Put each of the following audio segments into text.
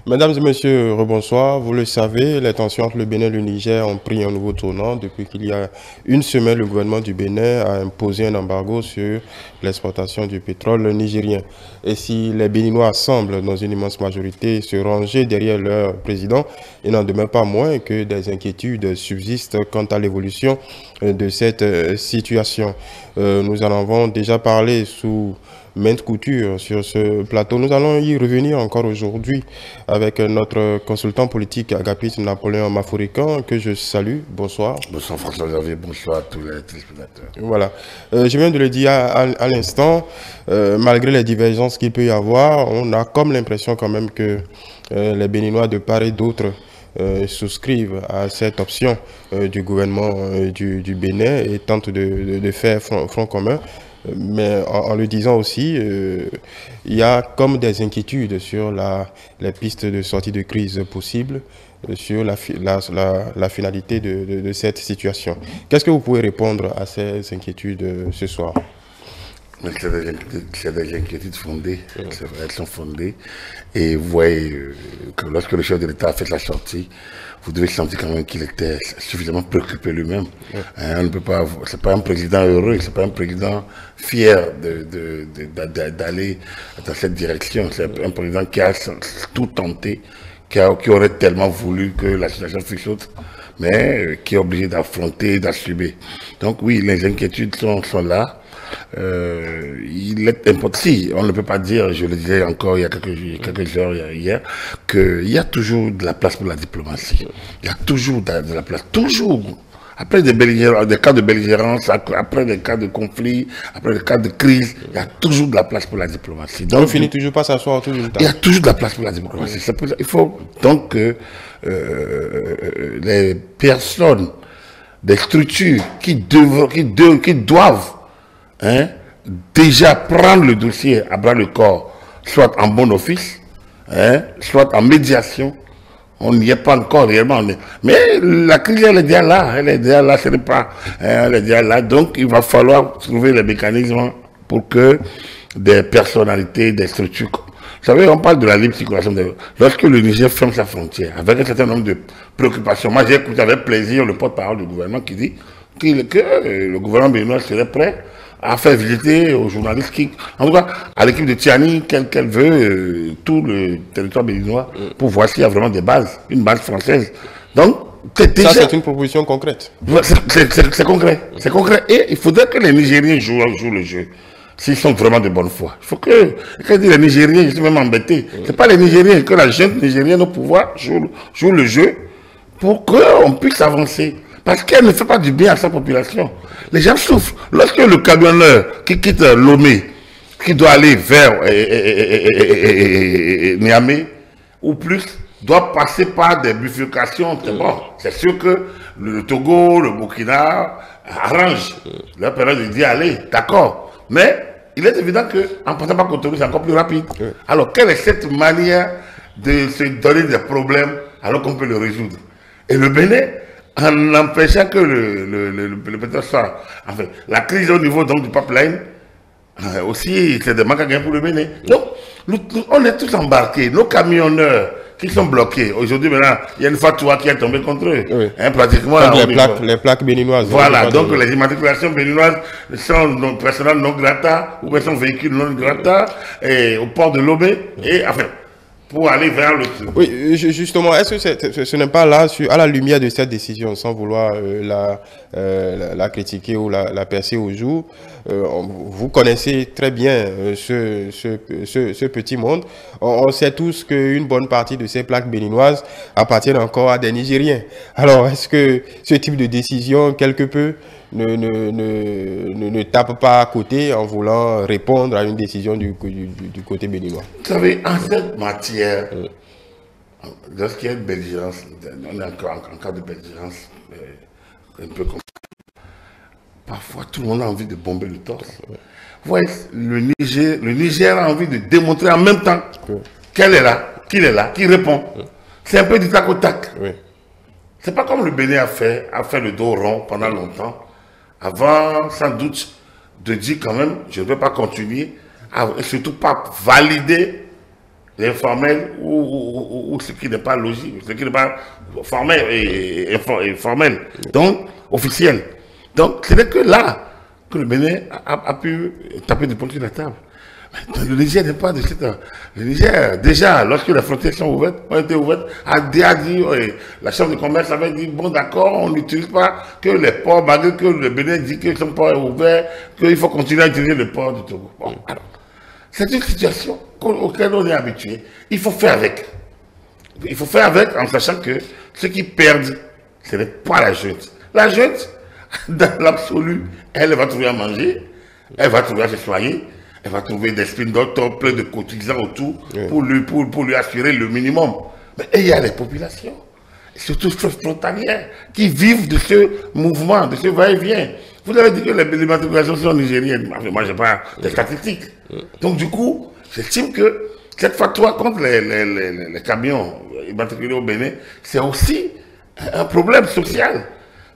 Mesdames et messieurs, rebonsoir. Vous le savez, les tensions entre le Bénin et le Niger ont pris un nouveau tournant. Depuis qu'il y a une semaine, le gouvernement du Bénin a imposé un embargo sur l'exportation du pétrole nigérien. Et si les Béninois semblent, dans une immense majorité, se ranger derrière leur président, il n'en demeure pas moins que des inquiétudes subsistent quant à l'évolution de cette situation. Nous en avons déjà parlé sous maintes coutures sur ce plateau. Nous allons y revenir encore aujourd'hui avec notre consultant politique Agapit Napoléon Mafourican, que je salue. Bonsoir. Bonsoir François-Xavier, bonsoir à tous les téléspectateurs. Voilà. Je viens de le dire à l'instant, malgré les divergences qu'il peut y avoir, on a comme l'impression quand même que les Béninois de part et d'autre souscrivent à cette option du gouvernement du Bénin et tentent de faire front commun. Mais en le disant aussi, il y a comme des inquiétudes sur les pistes de sortie de crise possibles, sur la finalité de cette situation. Qu'est-ce que vous pouvez répondre à ces inquiétudes ce soir? C'est des inquiétudes fondées, c'est vrai, elles sont fondées. Et vous voyez que lorsque le chef de l'État a fait sa sortie, vous devez sentir quand même qu'il était suffisamment préoccupé lui-même. On ne peut pas, c'est pas un président heureux, c'est pas un président fier d'aller dans cette direction. C'est un président qui a tout tenté, qui aurait tellement voulu que la situation fût autre, mais qui est obligé d'affronter, d'assumer. Donc oui, les inquiétudes sont là. Il est important, si on ne peut pas dire, je le disais encore il y a quelques heures hier, qu'il y a toujours de la place pour la diplomatie. Il y a toujours de la place, toujours. Après des cas de belligérance, après des cas de conflit, après des cas de crise, il y a toujours de la place pour la diplomatie. Donc, on ne finit toujours pas s'asseoir autour d'une table. Il y a toujours de la place pour la diplomatie. Il faut donc que les personnes, des structures qui doivent déjà prendre le dossier à bras le corps, soit en bon office, soit en médiation. On n'y est pas encore réellement. Mais la crise, elle est déjà là, ce n'est pas, elle est déjà là. Donc, il va falloir trouver les mécanismes pour que des personnalités, des structures. Vous savez, on parle de la libre circulation. Lorsque le Niger ferme sa frontière, avec un certain nombre de préoccupations, moi j'ai écouté avec plaisir le porte-parole du gouvernement qui dit que le gouvernement béninois serait prêt à faire visiter aux journalistes en tout cas, à l'équipe de Tiani, qu'elle veut, tout le territoire béninois, pour voir s'il y a vraiment des bases, une base française. Donc, ça, c'est une proposition concrète. C'est concret. C'est concret. Et il faudrait que les Nigériens jouent le jeu. S'ils sont vraiment de bonne foi. Il faut que les Nigériens, ils sont même embêtés. C'est pas les Nigériens, que la jeune Nigérienne au pouvoir joue le jeu pour qu'on puisse avancer. Parce qu'elle ne fait pas du bien à sa population. Les gens souffrent. Lorsque le camionneur qui quitte Lomé, qui doit aller vers Niamey, ou plus, doit passer par des bifurcations, bon, c'est sûr que le Togo, le Burkina arrangent leur période d'y aller, d'accord. Mais il est évident qu'en passant par Cotonou, c'est encore plus rapide. Alors, quelle est cette manière de se donner des problèmes alors qu'on peut le résoudre? Et le Bénin, en empêchant que le pétrole soit... Enfin, la crise au niveau donc, du pipeline, aussi, c'est des manques à gagner pour le Bénin. Donc, on est tous embarqués. Nos camionneurs qui sont bloqués. Aujourd'hui, maintenant, il y a une fatwa qui est tombée contre eux. Oui. Pratiquement... les plaques béninoises. Voilà, donc les immatriculations béninoises sont personnelles non grata, ou sont véhicules non grata, et au port de Lomé, et enfin... pour aller vers le... Oui, justement, est-ce que ce n'est pas là, à la lumière de cette décision, sans vouloir la critiquer ou la percer au jour, vous connaissez très bien ce petit monde. On sait tous qu'une bonne partie de ces plaques béninoises appartiennent encore à des Nigériens. Alors, est-ce que ce type de décision, quelque peu, ne tape pas à côté en voulant répondre à une décision du côté béninois? Vous savez, en cette matière, lorsqu'il y a une belligérance, on est encore en cas de belligérance un peu comme ça. Parfois, tout le monde a envie de bomber le torse. Vous voyez, le Niger a envie de démontrer en même temps qu'il est là, qu'il répond. C'est un peu du tac au tac. C'est pas comme le Bénin a fait le dos rond pendant longtemps. Avant, sans doute, de dire quand même, je ne vais pas continuer, et surtout pas valider l'informel ou ce qui n'est pas logique, ce qui n'est pas formel et formel, donc officiel. Donc, ce n'est que là que le Bénin a pu taper du poing sur la table. Le Niger n'est pas de cette... Le Niger, déjà, lorsque les frontières ont été ouvertes, a dit, la Chambre de commerce avait dit, bon d'accord, on n'utilise pas que les ports, malgré que le Bénin dit que son port est ouvert, qu'il faut continuer à utiliser le port du Togo. Bon, alors, c'est une situation auquel on est habitué. Il faut faire avec. Il faut faire avec en sachant que ceux qui perdent, ce n'est pas la junte. La junte, dans l'absolu, elle va trouver à manger, elle va trouver à se soigner, elle va trouver des spins doctors plein de cotisants autour pour lui assurer le minimum. Mais il y a les populations, surtout frontalières, qui vivent de ce mouvement, de ce va-et-vient. Vous avez dit que les matriculations sont nigériennes. Moi, je n'ai pas des statistiques. Donc, du coup, j'estime que cette fatwa contre les camions immatriculés au Bénin, c'est aussi un problème social.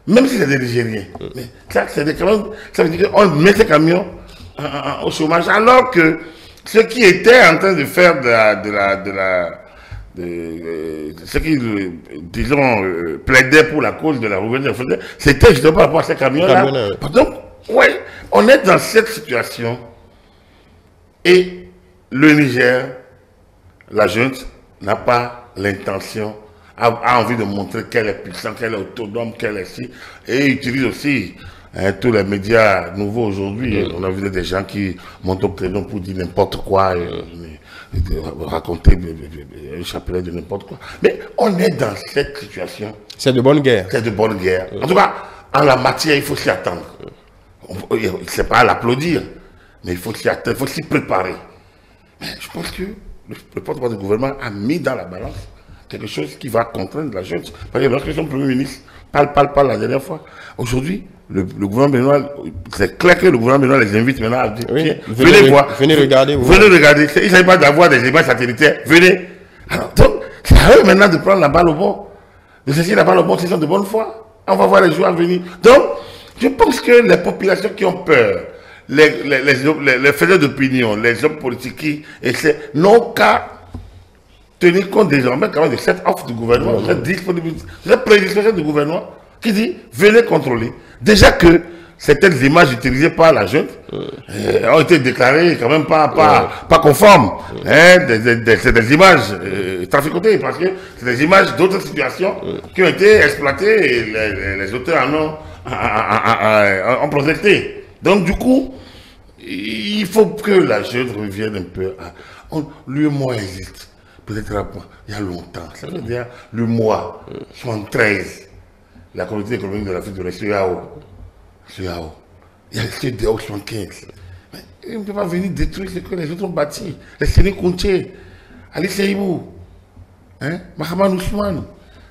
Même si c'est des Nigériens. Mais ça, c'est des camions, ça veut dire qu'on met ces camions au chômage, alors que ceux qui étaient en train de faire ceux qui, disons, plaidaient pour la cause de la révolution, c'était justement par rapport à ces camions-là. Donc, ouais, on est dans cette situation et le Niger, la junte, n'a pas l'intention, a envie de montrer qu'elle est puissante, qu'elle est autonome, qu'elle est si, et utilise aussi tous les médias nouveaux aujourd'hui. On a vu des gens qui montent au créneau pour dire n'importe quoi, raconter un chapelet de n'importe quoi. Mais on est dans cette situation. C'est de bonne guerre. C'est de bonne guerre. En tout cas, en la matière, il faut s'y attendre. C'est pas à l'applaudir, mais il faut s'y attendre, il faut s'y préparer. Mais je pense que le porte-parole du gouvernement a mis dans la balance quelque chose qui va contraindre la jeunesse. Parce que lorsque son Premier ministre parle la dernière fois, aujourd'hui, le gouvernement béninois, c'est clair que le gouvernement béninois les invite maintenant à dire, oui, venez voir. Venez regarder. Venez regarder. Il ne s'agit pas d'avoir des images satellitaires. Venez. Alors, donc, c'est à eux maintenant de prendre la balle au bon. De saisir la balle au bon, s'ils sont de bonne foi. On va voir les jours à venir. Donc, je pense que les populations qui ont peur, les faiseurs d'opinion, les hommes politiques qui essaient, n'ont qu'à tenir compte désormais quand même de cette offre du gouvernement, cette disponibilité, cette prédisposition du gouvernement qui dit venez contrôler. Déjà que certaines images utilisées par la junte ont été déclarées quand même pas conformes. C'est des images traficotées parce que c'est des images d'autres situations qui ont été exploitées et les auteurs en ont protesté. Donc du coup, il faut que la junte revienne un peu à... Lui et moi existe. Peut-être il y a longtemps, ça veut dire le mois 73, la communauté économique de l'Afrique de l'Est, CEDEAO. Il y a le CEDEAO 75. Mais il ne peut pas venir détruire ce que les autres ont bâti. Les Séné Kounché, Ali Seibou, Mahaman Ousmane,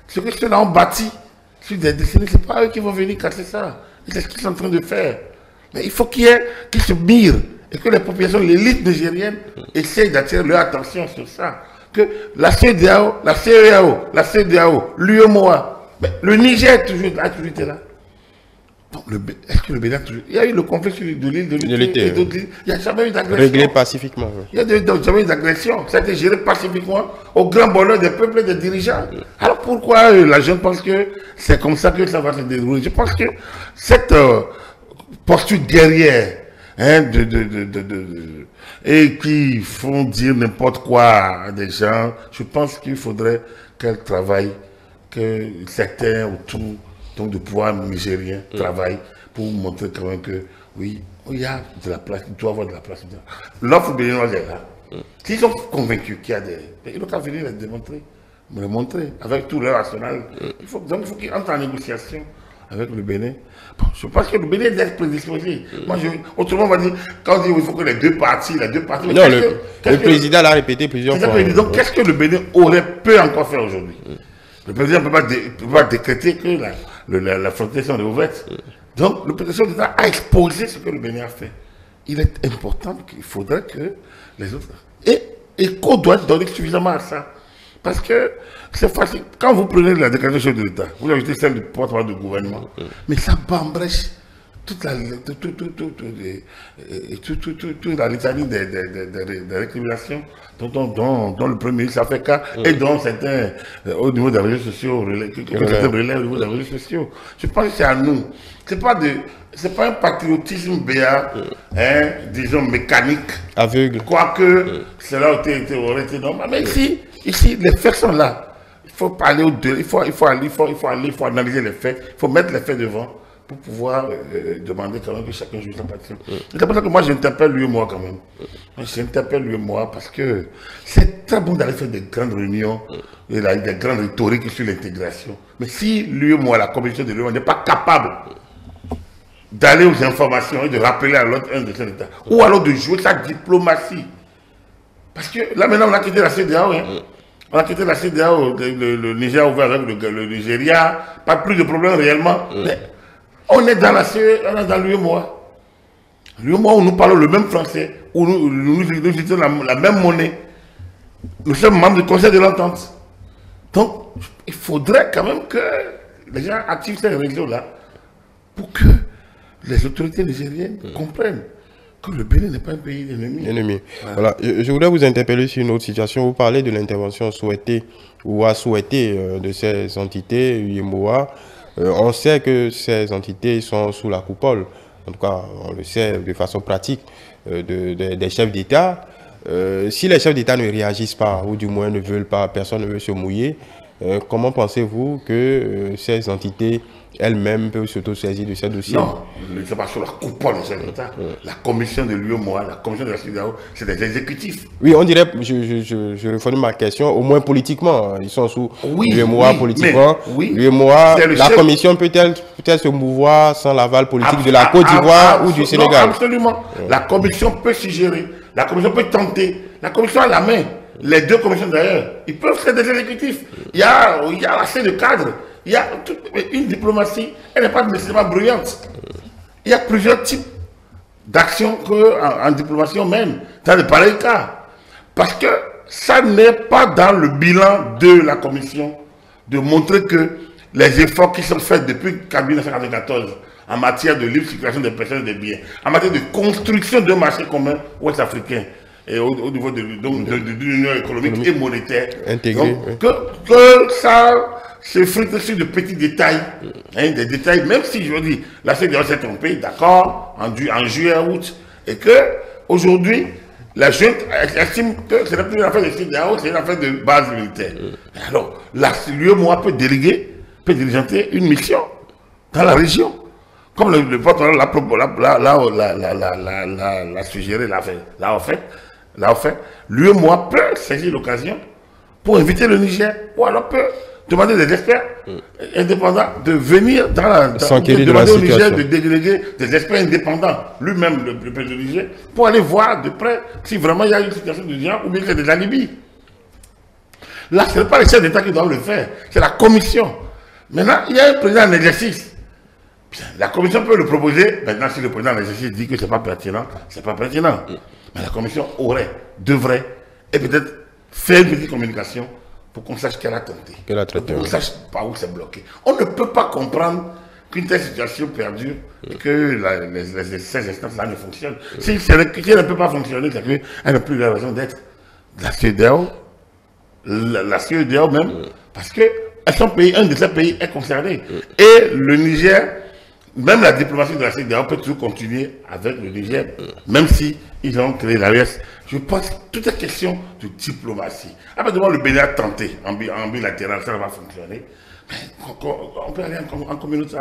ce que ceux-là ont bâti sur des décennies, ce n'est pas eux qui vont venir casser ça. C'est ce qu'ils sont en train de faire. Mais il faut qu'ils se mirent et que les populations, l'élite nigérienne, essayent d'attirer leur attention sur ça. Que la CEDEAO, la CEDEAO, l'UEMOA, le Niger a toujours été là. Est-ce que le Bénin a toujours... Il y a eu le conflit de l'île de l'Unité et d'autres îles. Il n'y a jamais eu d'agression. Réglé pacifiquement. Il n'y a jamais eu d'agression. Ça a été géré pacifiquement au grand bonheur des peuples et des dirigeants. Alors pourquoi la jeune pense que c'est comme ça que ça va se dérouler? Je pense que cette posture guerrière, et qui font dire n'importe quoi à des gens, je pense qu'il faudrait qu'elle travaille, que certains autour donc, du pouvoir nigérien travaillent pour montrer quand même que oui, il y a de la place, il doit y avoir de la place. L'offre béninoise est là. S'ils sont convaincus qu'il y a des... Ils doivent venir les démontrer, me le montrer, avec tout leur arsenal. Donc il faut qu'ils entrent en négociation avec le Bénin. Bon, je pense que le Bénin est prédisposé. Moi, autrement, on va dire, quand on dit qu'il faut que les deux parties... Non, le président l'a répété plusieurs fois. Donc, qu'est-ce que le Bénin peut encore faire aujourd'hui? Le président ne peut pas décréter que la frontière est ouverte. Donc, le président de l'État a exposé ce que le Bénin a fait. Il est important qu'il faudrait que les autres... Et qu'on doit donner suffisamment à ça. Parce que c'est facile. Quand vous prenez la déclaration de l'État, vous ajoutez celle du porte-parole du gouvernement, mais ça bat en brèche toute la litanie des récriminations dont le Premier ministre a fait cas et dont certains, au niveau des réseaux sociaux, certains relèvent au niveau des réseaux sociaux. Je pense que c'est à nous. C'est pas un patriotisme béat, disons mécanique, aveugle. Quoique cela aurait été normal. Mais ici, les faits sont là. Il faut parler au-delà, il faut analyser les faits, il faut mettre les faits devant pour pouvoir demander quand même que chacun joue sa partition. C'est pour ça que moi j'interpelle lui et moi quand même. J'interpelle lui et moi parce que c'est très bon d'aller faire des grandes réunions et des grandes rhétoriques sur l'intégration. Mais si lui et moi, la commission de l'UE, n'est pas capable d'aller aux informations et de rappeler à l'autre un de ses états, ou alors de jouer sa diplomatie. Parce que là maintenant on a quitté la CEDEAO, on a quitté la CEDEAO, le Niger a ouvert avec le Nigeria, pas plus de problème réellement. Mais on est dans la CE, on est dans l'UEMOA. L'UEMOA où nous parlons le même français, où nous utilisons la même monnaie. Nous sommes membres du Conseil de l'Entente. Donc, il faudrait quand même que les gens activent ces régions-là pour que les autorités nigériennes comprennent que le Bénin n'est pas un pays ennemi. Voilà. Je voudrais vous interpeller sur une autre situation. Vous parlez de l'intervention souhaitée ou à souhaiter de ces entités, UEMOA. On sait que ces entités sont sous la coupole, en tout cas on le sait de façon pratique, des chefs d'État. Si les chefs d'État ne réagissent pas, ou du moins ne veulent pas, personne ne veut se mouiller, comment pensez-vous que ces entités elles-mêmes peuvent s'auto-saisir de ces dossiers? Non, ce n'est pas sur la coupole de ces États. La commission de l'UEMOA, la commission de la CEDEAO, c'est des exécutifs. Oui, on dirait, je reformule ma question, au moins politiquement. Ils sont sous l'UEMOA politiquement. L'UEMOA, la commission peut-elle se mouvoir sans l'aval politique de la Côte d'Ivoire ou du Sénégal? Non, absolument. La commission peut suggérer, la commission peut tenter, la commission a la main. Les deux commissions d'ailleurs, ils peuvent faire des exécutifs. Il y a assez de cadres. Il y a une diplomatie, elle n'est pas nécessairement bruyante. Il y a plusieurs types d'actions en diplomatie même, dans de pareils cas. Parce que ça n'est pas dans le bilan de la commission de montrer que les efforts qui sont faits depuis 1994 en matière de libre circulation des personnes et des biens, en matière de construction d'un marché commun ouest-africain, et au niveau de l'union économique et monétaire, intégrée, que ça se frite sur de petits détails, des détails, même si je dis, la CEDEAO s'est trompée, d'accord, en juillet, août, et que aujourd'hui, la junte estime que ce n'est plus une affaire de CEDEAO, c'est une affaire de base militaire. Alors, l'UEMOA peut diligenter une mission dans la région. Comme le porte-parole l'a suggéré, l'a fait, l'UEMOA peut saisir l'occasion pour inviter le Niger, ou alors peut demander des experts indépendants de venir demander au Niger de déléguer des experts indépendants, lui-même le président du Niger, pour aller voir de près si vraiment il y a une situation de genre ou bien c'est des alibis. Là, ce n'est pas les chefs d'État qui doivent le faire, c'est la commission. Maintenant, il y a un président en exercice. La commission peut le proposer. Maintenant, si le président en exercice dit que ce n'est pas pertinent, c'est pas pertinent. Mais la commission devrait, et peut-être faire une petite communication pour qu'on sache qu'elle a tenté. Pour qu'on sache par où c'est bloqué. On ne peut pas comprendre qu'une telle situation perdure et que ces instances-là ne fonctionnent. Si elle ne peut pas fonctionner, c'est qu'elle n'a plus la raison d'être. La CEDEAO, même, parce que un de ces pays est concerné. Et le Niger, même la diplomatie de la CEDEAO peut toujours continuer avec le Niger, même si ils ont créé l'AES. Je pense que toute est question de diplomatie. Après, le Bénin a tenté en bilatéral, ça va fonctionner. Mais on peut aller en communautaire.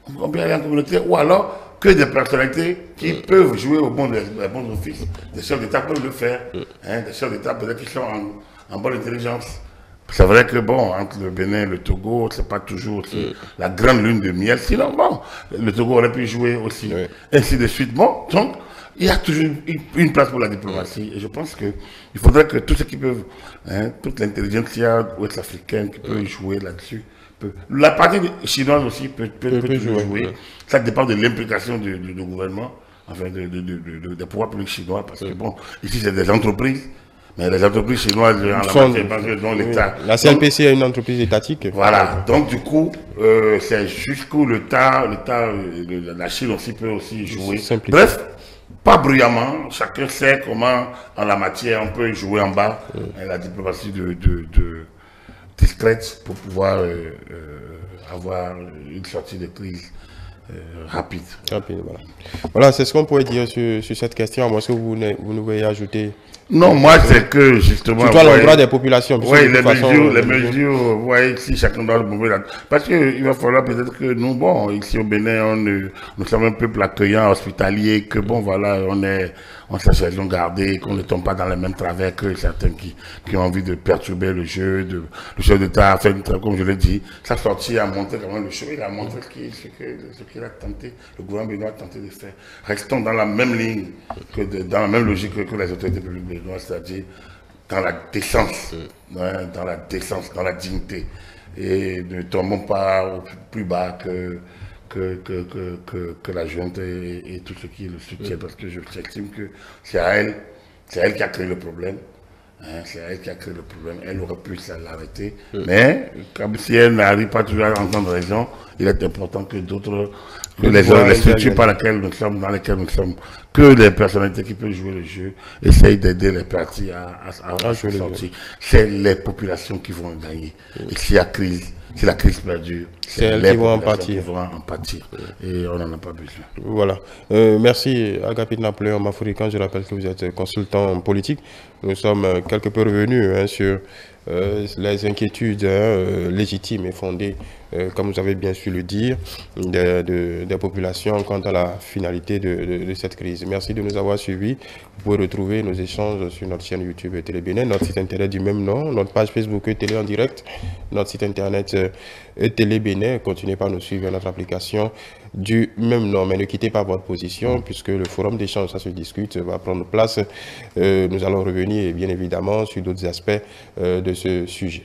On peut aller en communautaire, ou alors que des personnalités qui peuvent jouer au bon office. Des chefs d'État peuvent le faire. Des chefs d'État peut-être qui sont en bonne intelligence. C'est vrai que bon, entre le Bénin et le Togo, c'est pas toujours la grande lune de miel. Sinon, bon, le Togo aurait pu jouer aussi. Ainsi de suite. Bon, donc, il y a toujours une place pour la diplomatie. Et je pense qu'il faudrait que tous ceux qui peuvent, toute l'intelligentsia ouest-africaine qui peut jouer là-dessus, la partie chinoise aussi peut toujours jouer. Ça dépend de l'implication du gouvernement, enfin des pouvoirs publics chinois, parce que bon, ici c'est des entreprises. Mais les entreprises chinoises, en la matière, parce que dans l'État. La CLPC est une entreprise étatique. Voilà. Donc, du coup, c'est jusqu'où la Chine aussi peut aussi jouer. Bref, pas bruyamment. Chacun sait comment, en la matière, on peut jouer en bas. La diplomatie discrète pour pouvoir avoir une sortie de crise rapide. Voilà, voilà c'est ce qu'on pourrait dire sur cette question. Moi, est-ce que vous ne voulez ajouter? Non, moi, c'est que justement. Surtout à l'endroit des populations. Oui, les mesures, vous voyez, ici, chacun doit le mouvoir là. Parce qu'il va falloir peut-être que nous, bon, ici au Bénin, nous sommes un peuple accueillant, hospitalier, que bon, voilà, on s'est raison garder, qu'on ne tombe pas dans les mêmes travers que certains qui ont envie de perturber le jeu. Le chef d'État a fait, comme je l'ai dit, sa sortie a montré comment le jeu, il a montré ce qu'il a tenté, le gouvernement béninois a tenté de faire. Restons dans la même ligne, dans la même logique que les autorités publiques béninoises, c'est-à-dire dans la décence, dans la dignité. Et ne tombons pas plus bas que la junte et tout ce qui le soutient, parce que j'estime que c'est elle qui a créé le problème. C'est elle qui a créé le problème. Elle aurait pu l'arrêter. Mais, comme si elle n'arrive pas toujours à entendre raison, il est important que d'autres, que les structures dans lesquelles nous sommes, que les personnalités qui peuvent jouer le jeu, essayent d'aider les partis à sortir. C'est les populations qui vont gagner. Et s'il y a crise, si la crise perdure, c'est les populations qui vont en pâtir. Et on n'en a pas besoin. Voilà. Merci, Agapit Napoléon Mafourikan. Je rappelle que vous êtes consultant politique. Nous sommes quelque peu revenus sur les inquiétudes légitimes et fondées, comme vous avez bien su le dire, des populations quant à la finalité de cette crise. Merci de nous avoir suivis. Vous pouvez retrouver nos échanges sur notre chaîne YouTube Télé Bénin, notre site internet du même nom, notre page Facebook Télé en direct, notre site internet Télé Bénin. Continuez par nous suivre notre application du même nom. Mais ne quittez pas votre position puisque le forum d'échange, ça se discute, va prendre place. Nous allons revenir bien évidemment sur d'autres aspects de ce sujet.